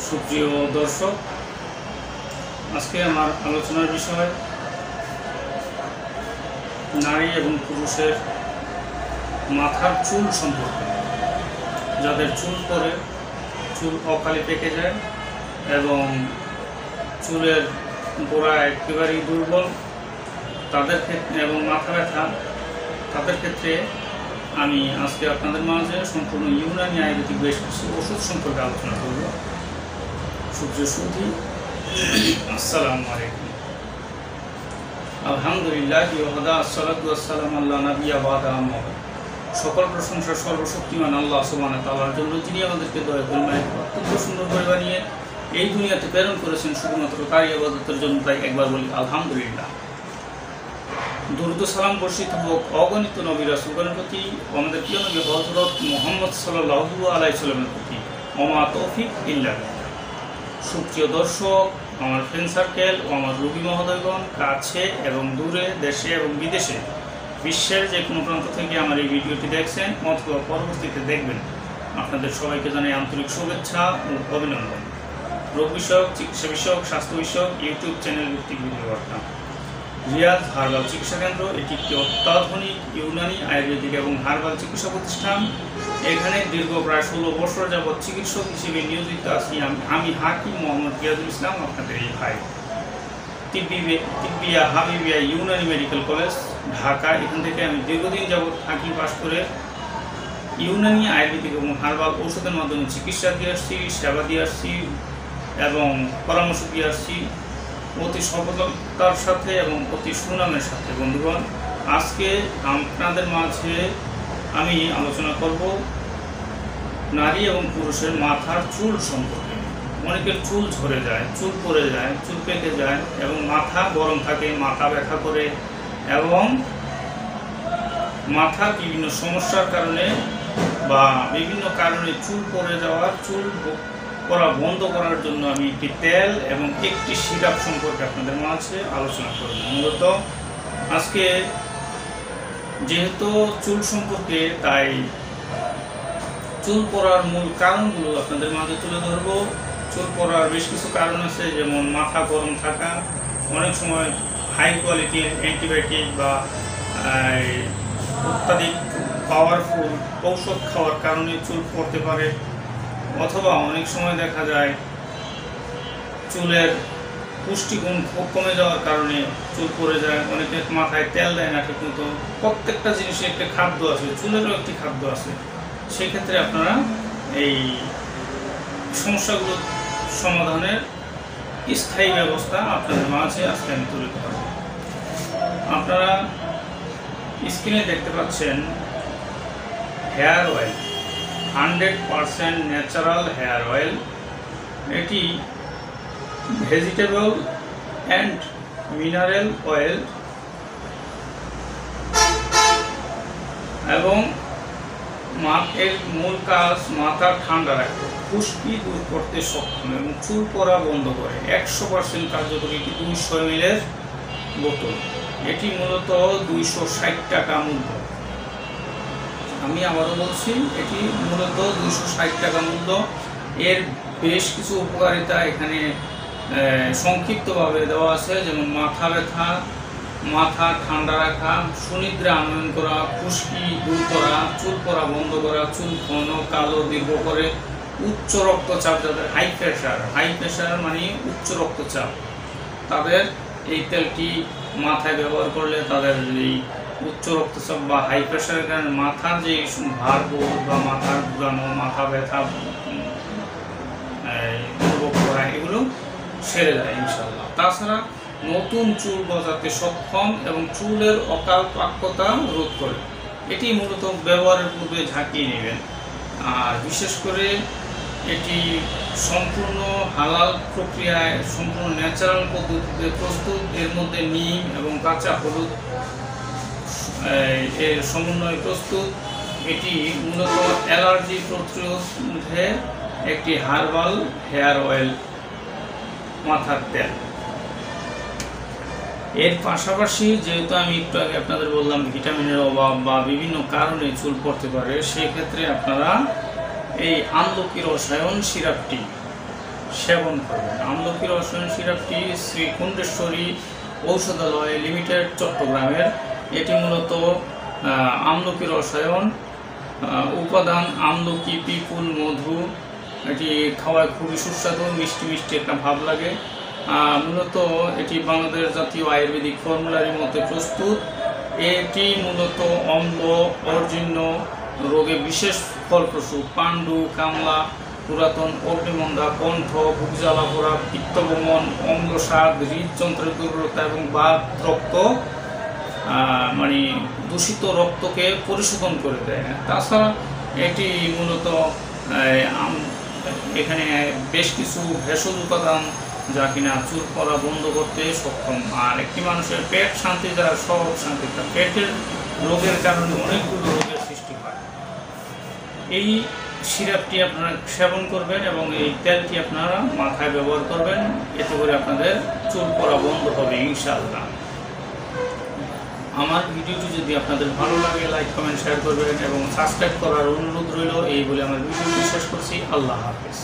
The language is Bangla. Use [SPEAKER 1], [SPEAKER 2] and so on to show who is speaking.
[SPEAKER 1] সুপ্রিয় দর্শক, আজকে আমার আলোচনার বিষয় নারী এবং পুরুষের মাথার চুল সম্পর্কে। যাদের চুল পড়ে, চুল অকালে পেকে যায় এবং চুলের গোড়া একেবারেই দুর্বল, তাদের ক্ষেত্রে এবং মাথা ব্যথা, তাদের ক্ষেত্রে আমি আজকে আপনাদের মাঝে সম্পূর্ণ ইউনানি আয়ুর্বেদিক বেশ কিছু ওষুধ সম্পর্কে আলোচনা করব। সুপ্রিয় সুধী, আসসালামু আলাইকুম। আলহামদুলিল্লাহ ওয়াহদা আসসালাতু ওয়াসসালামু আলা নাবিয়্যা বা'দা আম্মা বা'দ। সকল প্রশংসা সর্বশক্তিমান আল্লাহ সুবহানাহু ওয়া তাআলার জন্য, যিনি আমাদেরকে দয়া করে অত্যন্ত সুন্দর করে বানিয়ে এই দুনিয়াতে প্রেরণ করেছেন শুধুমাত্র তারই ইবাদতের জন্য। তাই একবার বলি আলহামদুলিল্লাহ। দুরূদ ও সালাম বর্ষিত হোক অগণিত নবী রাসূলগণের প্রতি, আমাদের প্রিয় নবী হযরত মুহাম্মদ সাল্লাল্লাহু আলাইহি ওয়াসাল্লামের প্রতি। ওমা তৌফিক ইল্লা বিল্লাহ। সুপ্রিয় দর্শক, আমার ফ্রেন্ড সার্কেল ও আমার রোগী মহোদয়গণ, কাছে এবং দূরে, দেশে এবং বিদেশে, বিশ্বের যে কোনো প্রান্ত থেকে আমার এই ভিডিওটি দেখছেন অথবা পরবর্তীতে দেখবেন, আপনাদের সবাইকে জানাই আন্তরিক শুভেচ্ছা ও অভিনন্দন। রোগ বিষয়ক, চিকিৎসা বিষয়ক, স্বাস্থ্য বিষয়ক ইউটিউব চ্যানেল ভিত্তিক ভিডিও বার্তা। রিয়াজ হার্বাল চিকিৎসা কেন্দ্র এটি একটি অত্যাধুনিক ইউনানি আয়ুর্বেদিক এবং হার্বাল চিকিৎসা প্রতিষ্ঠান। এখানে দীর্ঘ প্রায় 16 বছর যাবৎ চিকিৎসক হিসেবে নিয়োজিত আছি আমি হাকিম মোহাম্মদ রিয়াজুল ইসলাম, আপনাদের এই ভাই। Tibbiya Habibia Unani medical college, Dhaka. এখান থেকে আমি দীর্ঘদিন যাবৎ হাকিম পাশ করে ইউনানি আয়ুর্বেদিক এবং হার্বাল ঔষধের মাধ্যমে চিকিৎসা দিয়ে আসছি, সেবা দিয়ে আসছি এবং পরামর্শ দিয়ে আসছি অতি সফলতার সাথে এবং অতি সুনামের সাথে। বন্ধুগণ, আজকে আপনাদের মাঝে আমি আলোচনা করব নারী এবং পুরুষের মাথার চুল সম্পর্কে। অনেকের চুল ঝরে যায়, চুল পড়ে যায়, চুল পেকে যায় এবং মাথা গরম থাকে, মাথা ব্যথা করে এবং মাথার বিভিন্ন সমস্যার কারণে বা বিভিন্ন কারণে চুল পড়ে যাওয়ার, চুল পড়া বন্ধ করার জন্য আমি একটি তেল এবং একটি সিরাপ সম্পর্কে আপনাদের মাঝে আলোচনা করব। মূলত আজকে যেহেতু চুল সম্পর্কে, তাই চুল পড়ার মূল কারণগুলো আপনাদের মাঝে তুলে ধরব। চুল পড়ার বেশ কিছু কারণ আছে, যেমন মাথা গরম থাকা, অনেক সময় হাই কোয়ালিটির অ্যান্টিবায়োটিক বা অত্যাধিক পাওয়ারফুল ঔষধ খাওয়ার কারণে চুল পড়তে পারে, অথবা অনেক সময় দেখা যায় চুলের পুষ্টিগুণ খুব কমে যাওয়ার কারণে চুল পড়ে যায়। অনেকে মাথায় তেল দেয় না ঠিক মতো। প্রত্যেকটা জিনিসের একটা খাদ্য আছে, চুলেরও একটি খাদ্য আছে। সেক্ষেত্রে আপনারা এই সমস্যাগুলো সমাধানের স্থায়ী ব্যবস্থা আপনাদের মাঝে আজকে আমি তুলে ধরব। আপনারা স্ক্রিনে দেখতে পাচ্ছেন hair oil, 100% natural hair oil. এটি ভেজিটেবল অ্যান্ড মিনারেল অয়েল এবং এর মূল কাজ মাথা ঠান্ডা রাখে, খুশকি দূর করতে সক্ষম এবং চুল পড়া বন্ধ করে। 100% কার্যকরী। এটি 200 ml বোতল। এটি মূলত 260 টাকা মূল্য। আমি আবারও বলছি, এটি মূলত 260 টাকা মূল্য। এর বেশ কিছু উপকারিতা এখানে সংক্ষিপ্তভাবে দেওয়া আছে, যেমন মাথা ব্যথা, মাথা ঠান্ডা রাখা, সুনিদ্রা আনয়ন করা, খুশকি দূর করা, চুল পড়া বন্ধ করা, চুল ঘন কালো দীর্ঘ করে, উচ্চ রক্তচাপ, যাদের হাই প্রেশার মানে উচ্চ রক্তচাপ, তাদের এই তেলটি মাথায় ব্যবহার করলে তাদের এই উচ্চ রক্তচাপ বা হাই প্রেশারের কারণে মাথার যে ভারবোধ বা মাথার ঘুরানো, মাথা ব্যথা, এগুলো সেরে যায় ইনশাল্লাহ। তাছাড়া নতুন চুল গজাতে সক্ষম এবং চুলের অকাল প্রাক্যতা রোধ করে। এটি মূলত ব্যবহারের পূর্বে ঝাঁকিয়ে নেবেন। আর বিশেষ করে এটি সম্পূর্ণ হালাল প্রক্রিয়ায়, সম্পূর্ণ ন্যাচারাল পদ্ধতিতে প্রস্তুত। এর মধ্যে নিম এবং কাঁচা হলুদ এর সমন্বয়ে প্রস্তুত। এটি মূলত অ্যালার্জি প্রতিরোধে একটি হার্বাল হেয়ার অয়েল, মাথার তেল। এর পাশাপাশি যেহেতু আমি একটু আগে আপনাদের বললাম ভিটামিনের অভাব বা বিভিন্ন কারণে চুল পড়তে পারে, সেক্ষেত্রে আপনারা এই আমলকি রসায়ন সিরাপটি সেবন করবেন। আমলকি রসায়ন সিরাপটি শ্রী কুণ্ডেশ্বরী ঔষধালয় লিমিটেড চট্টগ্রামের। এটি মূলত আমলকি রসায়ন, উপাদান আমলকি, পিপুল, মধু। এটি খাওয়ায় খুবই সুস্বাদু, মিষ্টি মিষ্টি একটা ভাব লাগে। মূলত এটি বাংলাদেশ জাতীয় আয়ুর্বেদিক ফর্মুলারির মধ্যে প্রস্তুত। এটি মূলত অম্ল, অর্জীর্ণ রোগে বিশেষ ফলপ্রসূ। পাণ্ডু, কামলা, পুরাতন, অগ্নিমন্দা, কণ্ঠ, বুক জ্বালা পোড়া, পিত্তবমন, অম্লসাদ, হৃদযন্ত্রের দুর্বলতা এবং বাত, রক্ত মানে দূষিত রক্তকে পরিশোধন করে দেয়। তাছাড়া এটি মূলত এখানে বেশ কিছু ভেষজ উপাদান যা কিনা চুল পড়া বন্ধ করতে সক্ষম। আর একটি মানুষের পেট শান্তি যার সব শান্তি, তার পেটের রোগের কারণে অনেকগুলো রোগের সৃষ্টি হয়। এই সিরাপটি আপনারা সেবন করবেন এবং এই তেলটি আপনারা মাথায় ব্যবহার করবেন, এতে করে আপনাদের চুল পড়া বন্ধ হবে ইনশাআল্লাহ। আমার ভিডিওটি যদি আপনাদের ভালো লাগে লাইক, কমেন্ট, শেয়ার করবেন এবং সাবস্ক্রাইব করার অনুরোধ রইল। এই বলে আমার ভিডিওটি শেষ করছি। আল্লাহ হাফেজ।